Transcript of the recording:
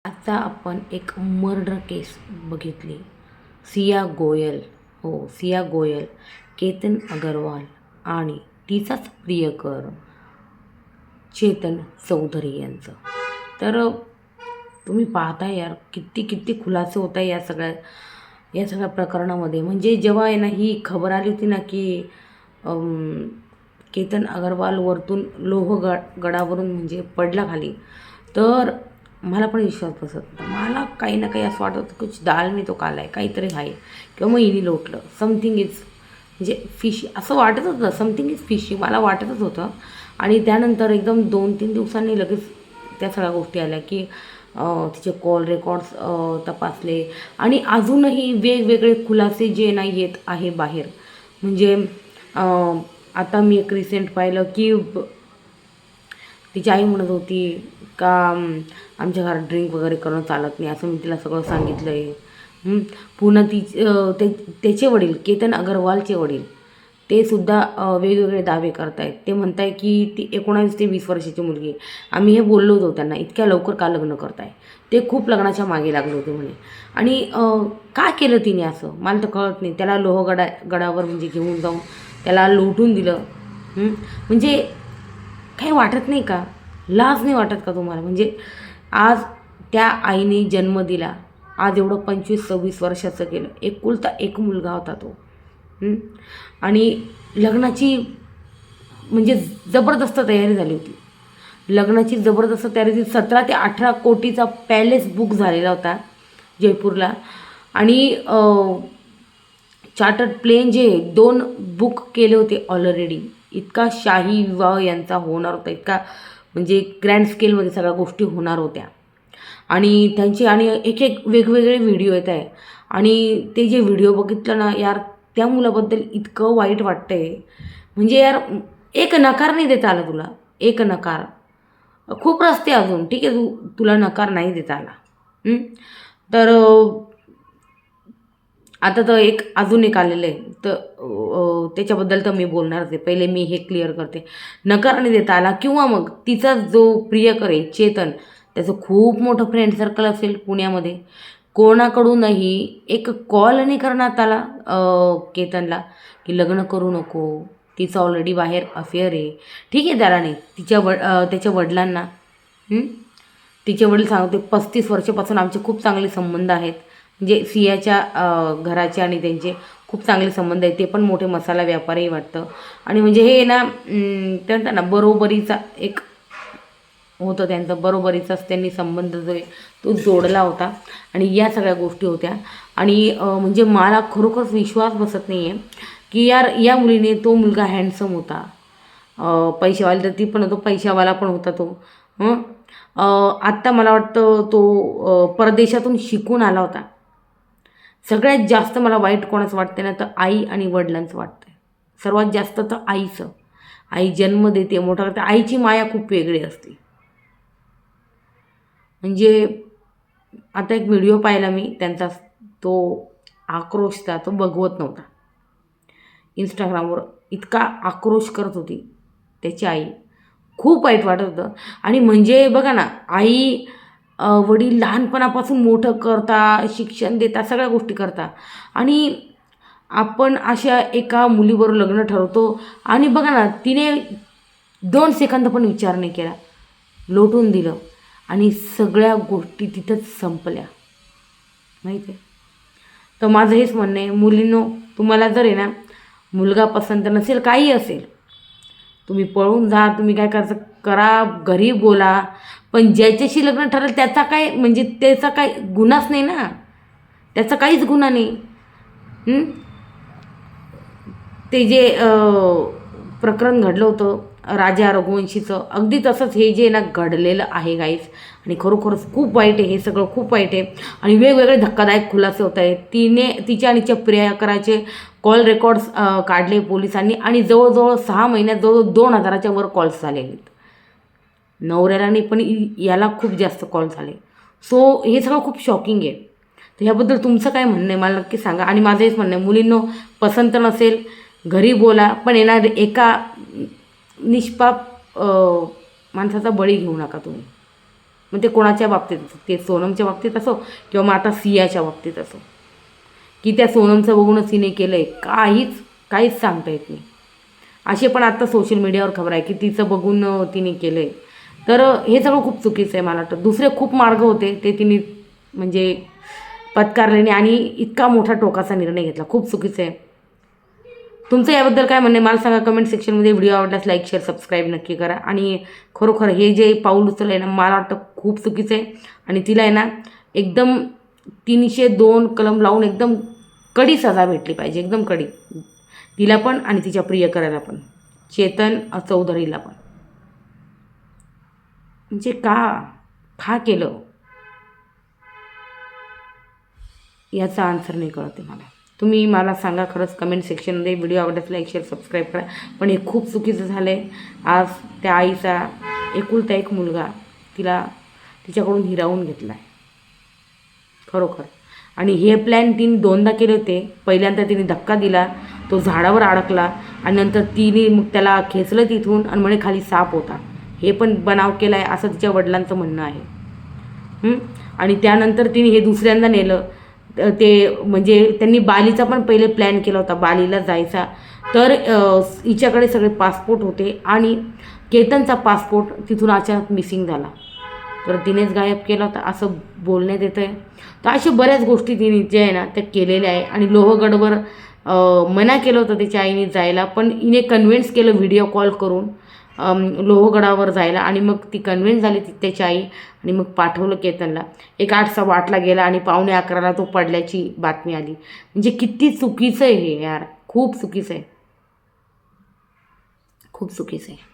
आता आपण एक मर्डर केस बघितली. सिया गोयल, हो सिया गोयल, केतन अगरवाल आणि तिचाच प्रियकर चेतन चौधरी यांचं. तर तुम्ही पाहता यार किती किती खुलासे होत आहे या सगळ्या प्रकरणामध्ये. म्हणजे जेव्हा आहे ना ही खबर आली होती ना की केतन अगरवाल वरतून गडावरून म्हणजे पडला खाली, तर मला पण विश्वास बसत नव्हता. मला काही ना काही असं वाटत होतं कुछ दाल मी तो काला आहे, काहीतरी आहे किंवा मग हिने लोटलं, समथिंग इज म्हणजे फिशी असं वाटत होतं, समथिंग इज फिशी मला वाटतच होतं. आणि त्यानंतर एकदम 2-3 दिवसांनी लगेच त्या सगळ्या गोष्टी आल्या की तिचे कॉल रेकॉर्ड्स तपासले आणि अजूनही वेगवेगळे खुलासे जे नाही येत आहे बाहेर. म्हणजे आता मी एक रिसेंट पाहिलं की तिची आई म्हणत होती का आमच्या घरात ड्रिंक वगैरे करणं चालत नाही, असं मी तिला सगळं सांगितलं आहे. पुन्हा त्याचे वडील केतन अगरवालचे वडील ते सुद्धा वेगवेगळे दावे करत आहेत. ते म्हणत आहे की ती 19 ते 20 वर्षाची मुलगी आहे. आम्ही हे बोललो होतो त्यांना, इतक्या लवकर का लग्न करताय. ते खूप लग्नाच्या मागे लागले होते म्हणे. आणि का केलं तिने असं मला तर कळत नाही. त्याला गडावर म्हणजे घेऊन जाऊन त्याला लोटून दिलं. म्हणजे काही वाटत नाही का, लाज नाही वाटत का तुम्हाला. म्हणजे आज त्या आईने जन्म दिला, आज एवढं 25-26 वर्षाचं केलं, एकुलता एक मुलगा होता तो. आणि लग्नाची म्हणजे जबरदस्त तयारी झाली होती. लग्नाची जबरदस्त तयारी होती. 17 ते 18 कोटीचा पॅलेस बुक झालेला होता जयपूरला. आणि चार्टर्ड प्लेन जे 2 बुक केले होते ऑलरेडी. इतका शाही विवाह यांचा होणार होता, इतका म्हणजे ग्रँड स्केलमध्ये सगळ्या गोष्टी होणार होत्या. आणि त्यांचे आणि एक एक वेगवेगळे व्हिडिओ येत आहे. आणि ते जे व्हिडिओ बघितलं ना यार, त्या मुलाबद्दल इतकं वाईट वाटतंय. म्हणजे यार एक नकार नाही देता आला तुला, एक नकार. खूप रस्ते अजून, ठीक आहे, तुला नकार नाही देता आला. तर आता तर अजून एक आलेलं आहे, तर त्याच्याबद्दल तर मी बोलणारच आहे. पहिले मी हे क्लिअर करते, नकार नाही देता आला. किंवा मग तिचा जो प्रियकर आहे चेतन, त्याचं खूप मोठं फ्रेंड सर्कल असेल पुण्यामध्ये. कोणाकडूनही एक कॉल नाही करण्यात आला केतनला की लग्न करू नको, तिचं ऑलरेडी बाहेर अफेअर आहे. ठीक आहे, त्याला नाही, त्याच्या वडिलांना तिचे वडील सांगते 35 वर्षापासून आमचे खूप चांगले संबंध आहेत. म्हणजे सियाच्या घराचे आणि त्यांचे खूप चांगले संबंध आहेत. ते पण मोठे मसाला व्यापारी वाटतं. आणि म्हणजे हे ना त्यांचा ना बरोबरीचा एक होतं, त्यांचा बरोबरीचाच त्यांनी संबंध जो आहे तो जोडला होता. आणि या सगळ्या गोष्टी होत्या. आणि म्हणजे मला खरोखरच विश्वास बसत नाही आहे की यार या मुलीने, तो मुलगा हँडसम होता, पैशावाला, तर ती पण होतो, पैशावाला पण होता तो. आत्ता मला वाटतं तो परदेशातून शिकून आला होता. सगळ्यात जास्त मला वाईट कोणाचं वाटतं ना, तर आई आणि वडिलांचं वाटतं. सर्वात जास्त तर आईचं. आई जन्म देते, मोठा करते, आईची माया खूप वेगळी असते. म्हणजे आता एक व्हिडिओ पाहिला मी त्यांचा, तो आक्रोशचा, तो बघवत नव्हता. इंस्टाग्रामवर इतका आक्रोश करत होती त्याची आई, खूप वाईट वाटत होतं. आणि म्हणजे बघा ना, आई वडील लहानपणापासून मोठं करता, शिक्षण देता, सगळ्या गोष्टी करता, आणि आपण अशा एका मुलीबरोबर लग्न ठरवतो. आणि बघा ना, तिने 2 सेकंद पण विचार नाही केला, लोटून दिलं आणि सगळ्या गोष्टी तिथंच संपल्या, माहिती आहे. तर माझं हेच म्हणणं आहे, मुलींनो, तुम्हाला जर आहे ना मुलगा पसंत नसेल, काही असेल, तुम्ही पळून जा, तुम्ही काय करायचं करा, घरी बोला, पण ज्याच्याशी लग्न ठरेल त्याचा काय म्हणजे त्याचा काय गुन्हाच नाही ना, त्याचा काहीच गुन्हा नाही. ते जे प्रकरण घडलं होतं राजा रघुवंशीचं, अगदी तसंच हे जे ना घडलेलं आहे गाईस. आणि खरोखरच खूप वाईट आहे, हे सगळं खूप वाईट आहे. आणि वेगवेगळे धक्कादायक खुलासे होत आहेत. तिच्या आणि तिच्या प्रियकराचे कॉल रेकॉर्ड्स काढले पोलिसांनी. आणि जवळजवळ 6 महिन्यात जवळजवळ 2000च्या वर कॉल्स झालेले आहेत. नवऱ्याला नाही पण याला खूप जास्त कॉल झाले. सो हे सगळं खूप शॉकिंग आहे. तर ह्याबद्दल तुमचं काय म्हणणं आहे मला नक्की सांगा. आणि माझं हेच म्हणणं आहे, मुलींनो, पसंत नसेल घरी बोला, पण येणार एका निष्पाप माणसाचा बळी घेऊ नका तुम्ही. मग ते कोणाच्या बाबतीत असो, ते सोनमच्या बाबतीत असो किंवा मग आता सियाच्या बाबतीत असो, की त्या सोनमचं बघूनच तिने केलं आहे, काहीच सांगता येत नाही. असे पण आत्ता सोशल मीडियावर खबर आहे की तिचं बघून तिने केलं आहे. तर हे सगळं खूप चुकीचं आहे. मला वाटतं दुसरे खूप मार्ग होते ते तिने म्हणजे पत्कारल्याने आणि इतका मोठा टोकाचा निर्णय घेतला. खूप चुकीचं आहे. तुमचं याबद्दल काय म्हणणं आहे मला सांगा कमेंट सेक्शनमध्ये. व्हिडिओ आवडल्यास लाईक शेअर सबस्क्राईब नक्की करा. आणि खरोखर हे जे पाऊल उचललं आहे ना, मला वाटतं खूप चुकीचं आहे. आणि तिला आहे ना एकदम 302 कलम लावून एकदम कडी सजा भेटली पाहिजे, एकदम कडी. तिला पण आणि तिच्या प्रियकराला पण, चेतन चौधरीला पण. म्हणजे का केलं याचा आन्सर नाही कळत आहे मला. तुम्ही मला सांगा खरंच कमेंट सेक्शनमध्ये. व्हिडिओ आवडल्यास लाईक शेअर सबस्क्राईब करा. पण हे खूप चुकीचं झालं आहे. आज त्या आईचा एकुलता एक मुलगा तिच्याकडून हिरावून घेतला आहे खरोखर. आणि हे प्लॅन तिने 2दा केले होते. पहिल्यांदा तिने धक्का दिला, तो झाडावर अडकला आणि नंतर तिने मग त्याला खेचलं तिथून आणि म्हणे खाली साप होता. हे पण बनाव केला आहे असं तिच्या वडिलांचं म्हणणं आहे. आणि त्यानंतर तिने हे दुसऱ्यांदा नेलं. ते म्हणजे त्यांनी बालीचा पण पहिले प्लॅन केला होता, बालीला जायचा. तर हिच्याकडे सगळे पासपोर्ट होते आणि केतनचा पासपोर्ट तिथून अचानक मिसिंग झाला. तर तिनेच गायब केला होता असं बोलण्यात येतं आहे. तर अशा बऱ्याच गोष्टी तिने जे आहे ना त्या केलेल्या आहे. आणि लोहगडवर मना केलं होतं तिच्या आईने जायला, पण हिने कन्व्हिन्स केलं व्हिडिओ कॉल करून लोहगडावर जायला. आणि मग ती कन्व्हिन्स झाली त्याची आई आणि मग पाठवलं केतनला. 8:15 गेला आणि 11:45 तो पडल्याची बातमी आली. म्हणजे किती चुकीचं आहे हे यार, खूप चुकीचं आहे, खूप चुकीचं आहे.